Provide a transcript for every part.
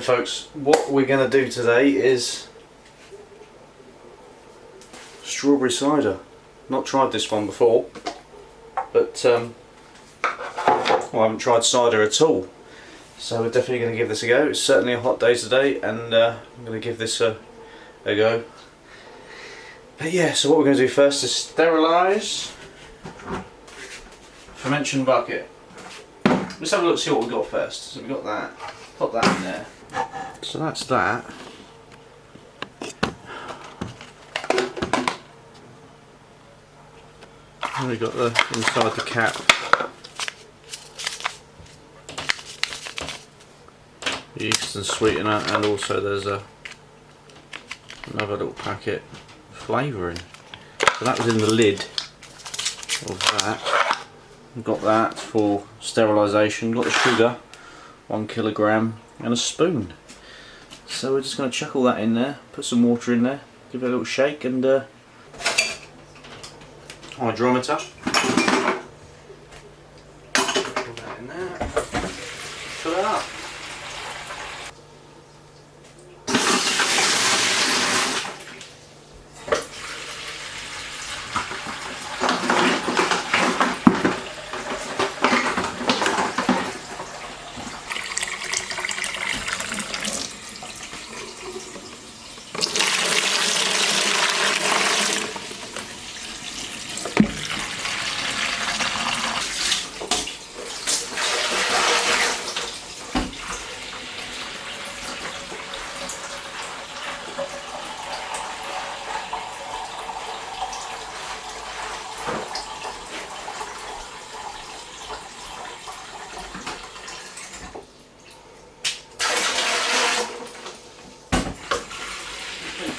folks, what we're going to do today is strawberry cider. Not tried this one before, but well, I haven't tried cider at all, so we're definitely going to give this a go. It's certainly a hot day today, and I'm going to give this a go. But yeah, so what we're going to do first is sterilise fermentation bucket. Let's have a look, see what we've got first. So we've got that, pop that in there. So that's that. And we've got the inside the cap. Yeast and sweetener, and also there's another little packet of flavouring. So that was in the lid of that. We've got that for sterilisation. Got the sugar, 1 kilogram, and a spoon. So we're just going to chuck all that in there, put some water in there, give it a little shake, and hydrometer. Put that in there. Fill it up.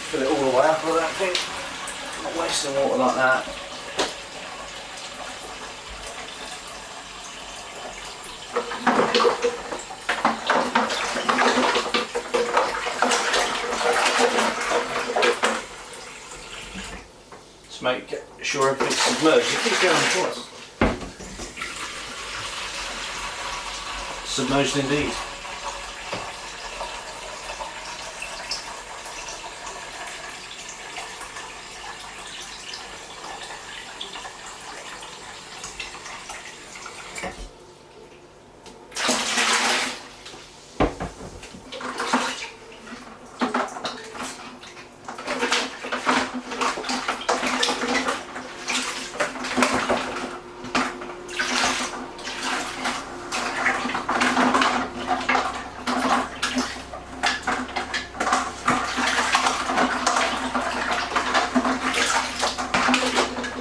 Fill it all the way up, I don't think. Not wasting water like that. Just make sure everything's submerged. You keep going twice. Submerged indeed.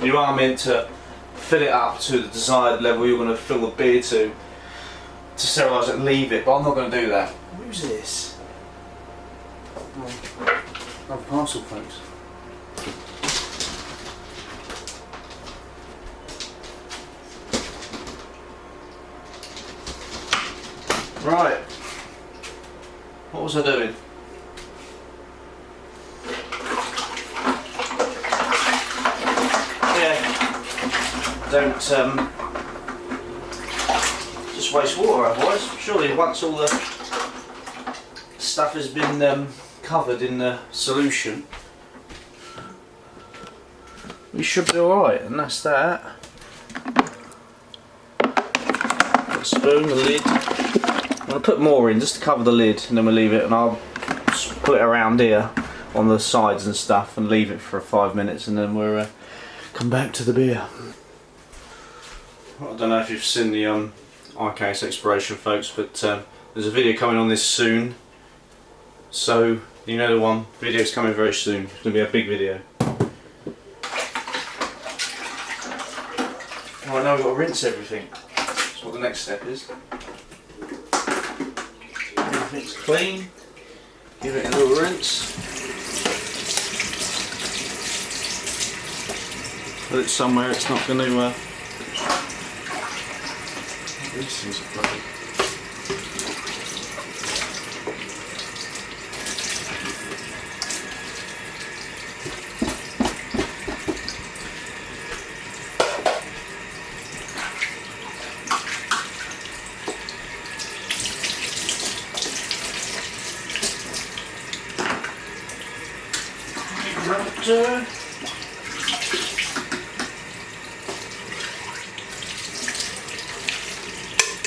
You are meant to fill it up to the desired level you're going to fill the beer to sterilise it and leave it, but I'm not going to do that. Who's this? Oh, another parcel, folks. Right. What was I doing? Don't just waste water otherwise. Surely once all the stuff has been covered in the solution, we should be alright, and that's that. Got a spoon, the lid. I'm going to put more in just to cover the lid, and then we'll leave it, and I'll put it around here on the sides and stuff and leave it for 5 minutes, and then we'll come back to the beer. I don't know if you've seen the IKS expiration, folks, but there's a video coming on this soon, so you know the one. Video's coming very soon. It's going to be a big video. Right, now we've got to rinse everything. That's what the next step is. Everything's clean. Give it a little rinse. Put it somewhere it's not going to these things are bloody.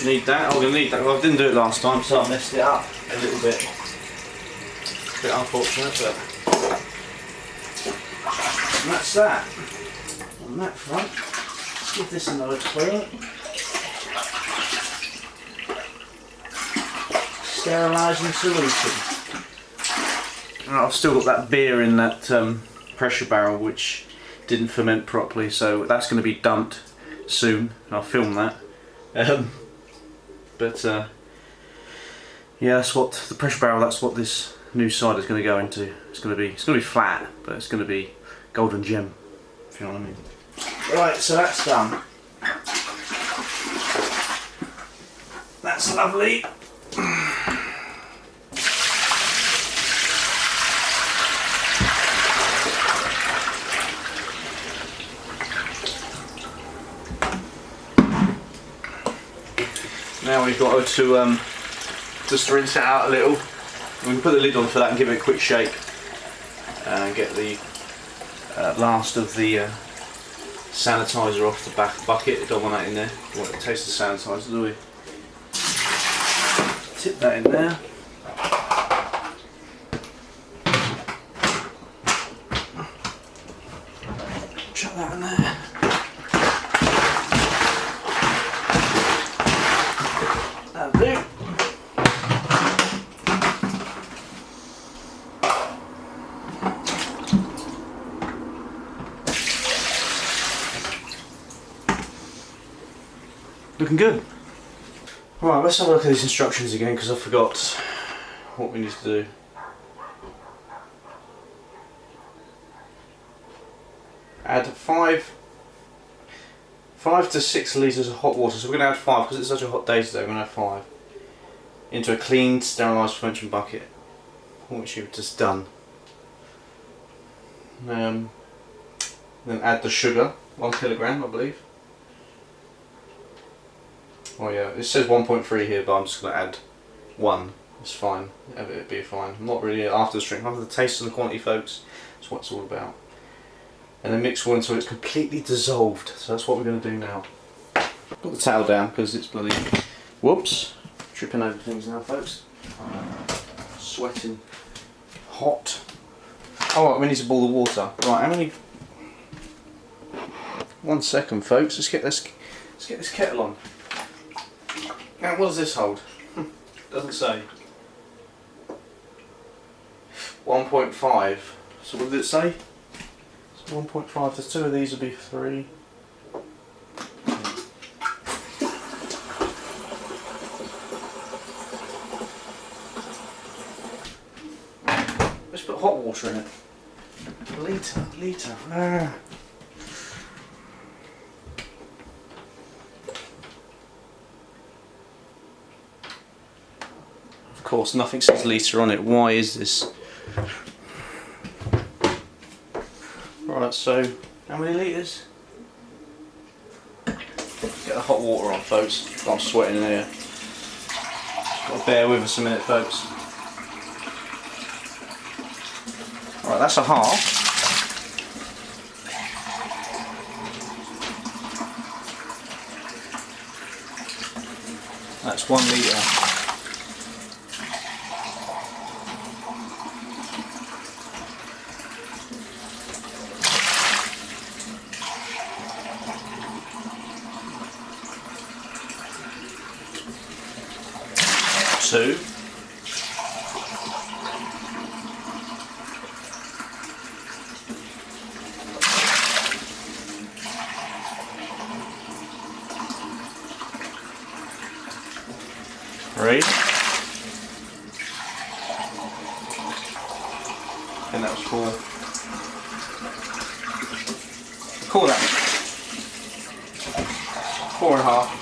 Need that, I'm going to need that. Well, I didn't do it last time, so I messed it up a little bit. Bit unfortunate, but and that's that on that front. Let's give this another clean. Sterilising solution. Right, I've still got that beer in that pressure barrel which didn't ferment properly, so that's going to be dumped soon. I'll film that. Yeah, that's what the pressure barrel. That's what this new cider is going to go into. It's going to be flat, but it's going to be golden gem, if you know what I mean. Right, so that's done. That's lovely. Now we've got to just rinse it out a little. We can put the lid on for that and give it a quick shake and get the last of the sanitizer off the back bucket. Don't want that in there. We want to taste the sanitizer, do we? Tip that in there. Chuck that in there. That'll do. Looking good. Right, let's have a look at these instructions again because I forgot what we need to do. Add 5 to 6 litres of hot water. So we're going to add 5 because it's such a hot day today. We're going to add 5 into a clean, sterilised fermentation bucket, which you've just done. Then add the sugar, 1 kilogram, I believe. Oh yeah, it says 1.3 here, but I'm just going to add 1. It's fine. It'll be fine. I'm not really after the drink. I'm after the taste and the quantity, folks. That's what it's all about. And then mix well until it's completely dissolved. So that's what we're going to do now. Put the towel down because it's bloody... Whoops. Tripping over things now, folks. Sweating. Hot. Oh, we need to boil the water. Right, how many... 1 second, folks. Let's get this kettle on. Now, what does this hold? Doesn't say. 1.5. So what did it say? 1.5, there's 2 of these, would be 3. Let's put hot water in it. Litre. Ah. Of course, nothing says litre on it. Why is this? Right, so how many litres? Get the hot water on, folks. I'm sweating in here. Got to bear with us a minute, folks. Right, that's a half. That's 1 litre. Two. Three. And that was 4. Call that 4.5.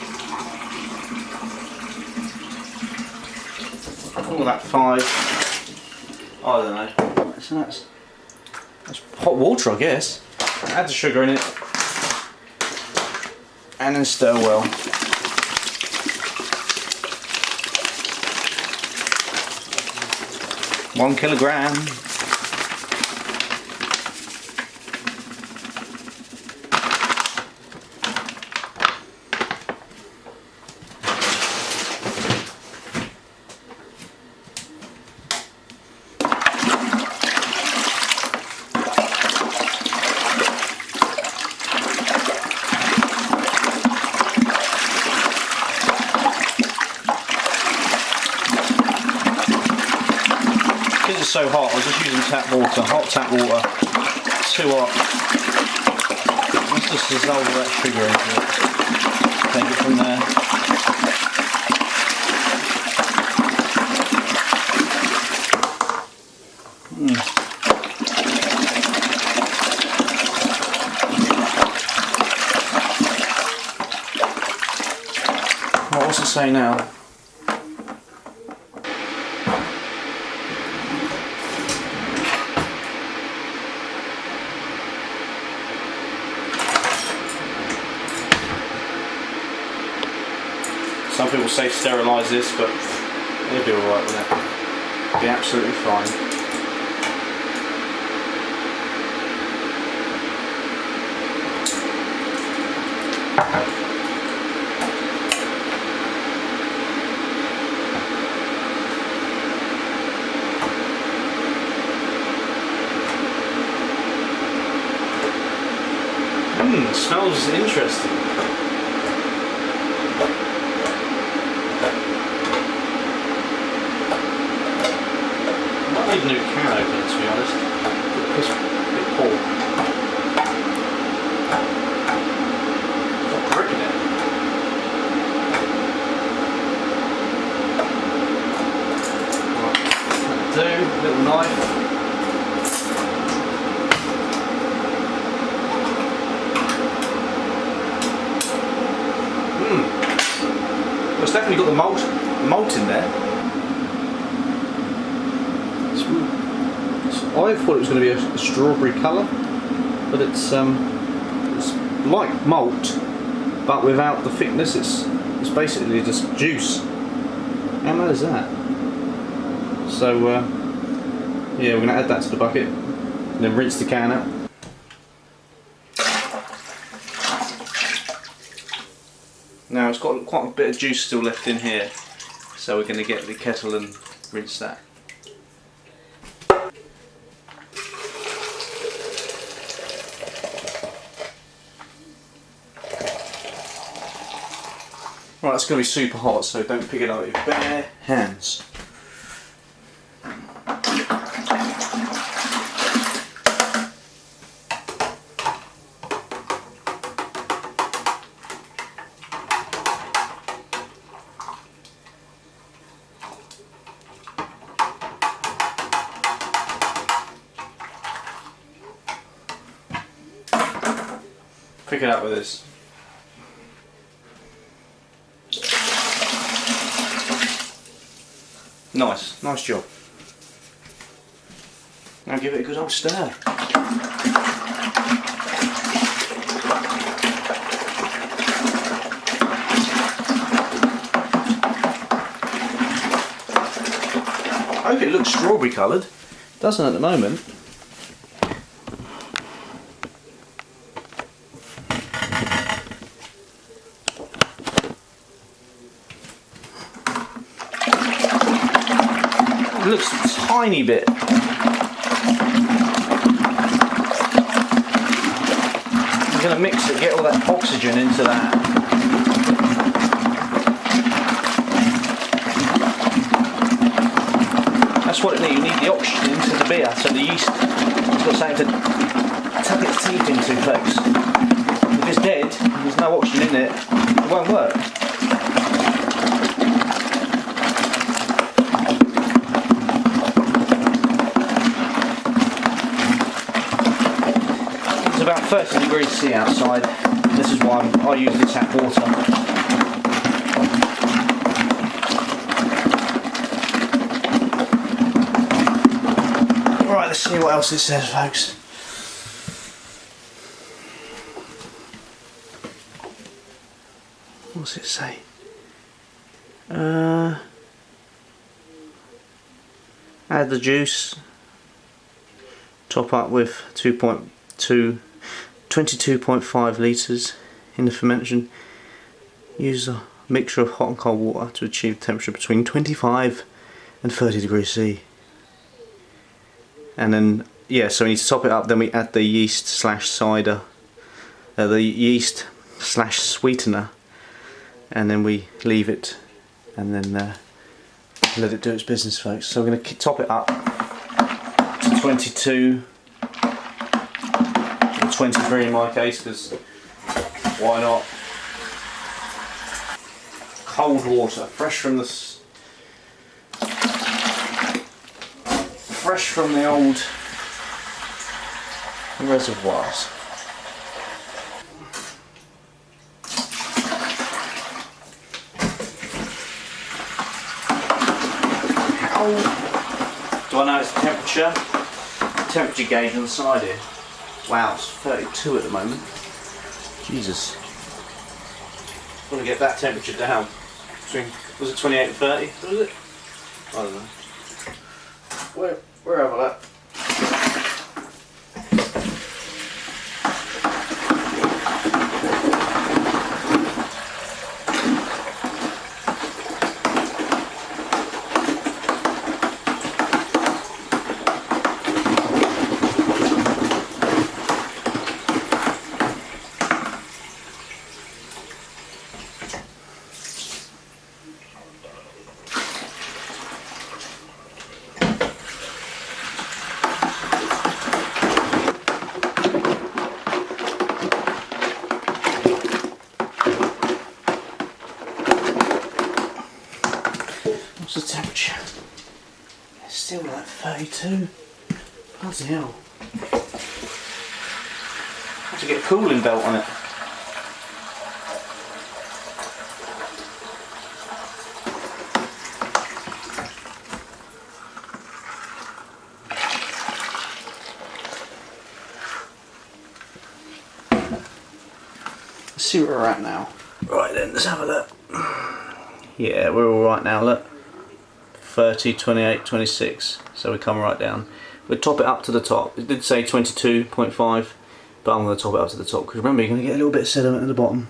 Call that 5. I don't know. So that's hot water, I guess. Add the sugar in it and then stir well. $1 kilogram. it's so hot, I was just using tap water, hot tap water. It's too hot. Let's just dissolve that sugar into it. Take it from there. Right, what's it say now? Some people say sterilise this, but they'll be alright with it. Be absolutely fine. It smells interesting. I need a new can opener, to be honest. It's a bit poor. Got brick in it. Right, that'll do. Little knife. Well, it's definitely got the malt in there. I thought it was going to be a strawberry colour, but it's like malt, but without the thickness. It's basically just juice. How mad is that? So yeah, we're going to add that to the bucket, and then rinse the can out. Now it's got quite a bit of juice still left in here, so we're going to get the kettle and rinse that. Right, it's going to be super hot, so don't pick it up with your bare hands. Pick it up with this. Nice job. Now give it a good old stir. I hope it looks strawberry coloured. It doesn't at the moment. It looks a tiny bit. I'm going to mix it, get all that oxygen into that. That's what it needs. You need the oxygen into the beer, so the yeast has got something to tuck its teeth into, folks. If it's dead, there's no oxygen in it, it won't work. About 30 degrees C outside. This is why I use the tap water. Right, let's see what else it says, folks. What's it say? Add the juice. Top up with 22.5 litres in the fermentation. Use a mixture of hot and cold water to achieve temperature between 25 and 30 degrees C. And then, yeah, so we need to top it up, then we add the yeast slash cider, the yeast slash sweetener, and then we leave it and then let it do its business, folks. So we're going to top it up. 22 or 23 in my case, because why not? Cold water, fresh from the old reservoirs. How do I know it's temperature? Temperature gauge on the side here. Wow, it's 32 at the moment. Jesus. I want to get that temperature down. Was it 28 and 30? Was it? I don't know. Where have I that? What's the temperature? It's still like 32. Bloody hell. I have to get a cooling belt on it. Let's see where we're at now. Right then, let's have a look. Yeah, we're all right now, look. 30, 28, 26, so we come right down. We'll top it up to the top. It did say 22.5, but I'm going to top it up to the top, because remember you're going to get a little bit of sediment at the bottom.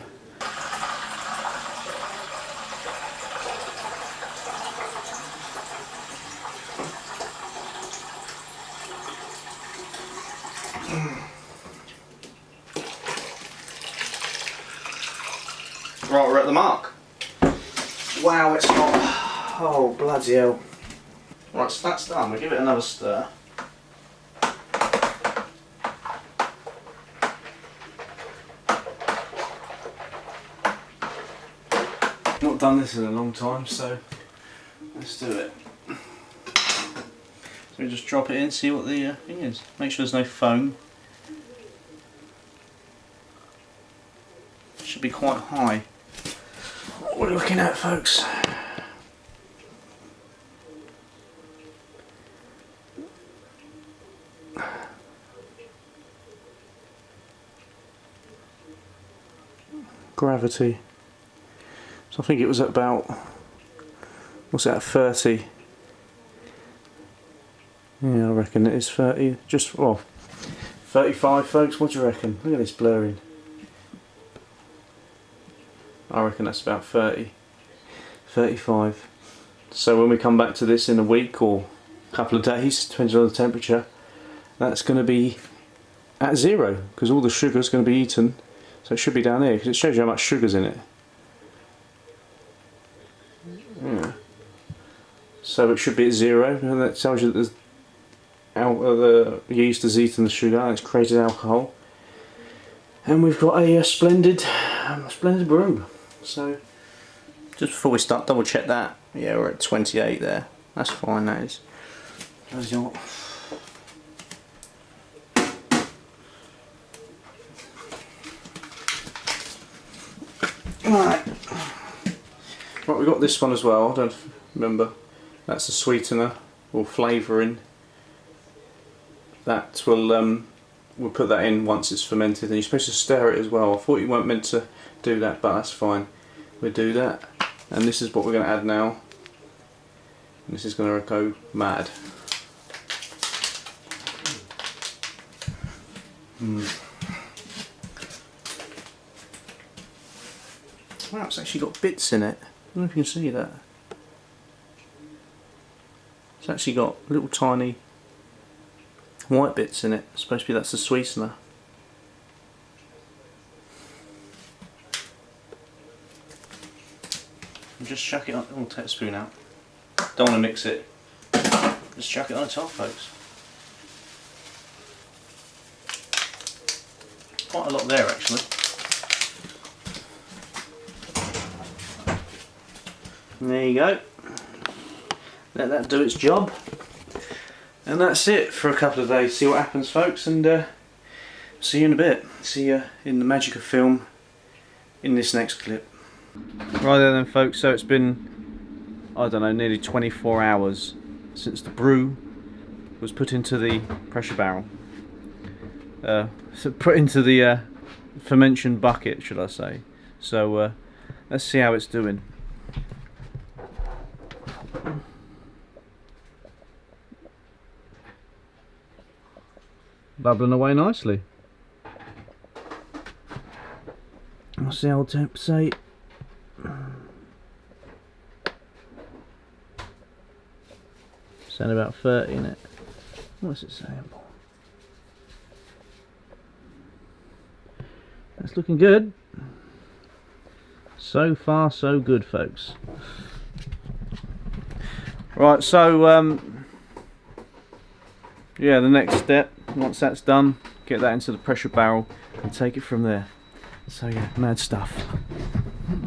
Right, we're at the mark. Wow, it's hot. Oh, bloody hell. Right, so that's done. We'll give it another stir. Not done this in a long time, so let's do it. So we just drop it in, see what the thing is. Make sure there's no foam. It should be quite high. What are we looking at, folks? Gravity. So I think it was at about, what's that, 30? Yeah, I reckon it is 30. Just, well, 35, folks. What do you reckon? Look at this blurring. I reckon that's about 30. 35. So when we come back to this in a week or a couple of days, depending on the temperature, that's going to be at 0, because all the sugar's going to be eaten. So it should be down there, because it shows you how much sugar's in it. Yeah. So it should be at 0, and that tells you that the yeast has eaten the sugar and it's created alcohol. And we've got a splendid brew. So just before we start, double check that. Yeah, we're at 28 there. That's fine, that is. That's your... Right, we've got this one as well. I don't remember. That's a sweetener or flavouring. That will we'll put that in once it's fermented, and you're supposed to stir it as well. I thought you weren't meant to do that, but that's fine. We'll do that, and this is what we're going to add now. And this is going to go mad. Wow, it's actually got bits in it. I don't know if you can see that. It's actually got little tiny white bits in it. It's supposed to be that's the sweetener. And just chuck it on. I'll take a spoon out. Don't want to mix it. Just chuck it on the top, folks. quite a lot there actually. And there you go. Let that do its job. And that's it for a couple of days. See what happens, folks, and see you in a bit. See you in the magic of film in this next clip. Right then folks, so it's been, I don't know, nearly 24 hours since the brew was put into the pressure barrel. So put into the fermentation bucket, should I say. So let's see how it's doing. Bubbling away nicely. What's the old temp say? Saying about 30 in it. What's it saying, Paul? That's looking good. So far so good, folks. Right, so yeah, the next step, once that's done, get that into the pressure barrel and take it from there. So yeah, mad stuff.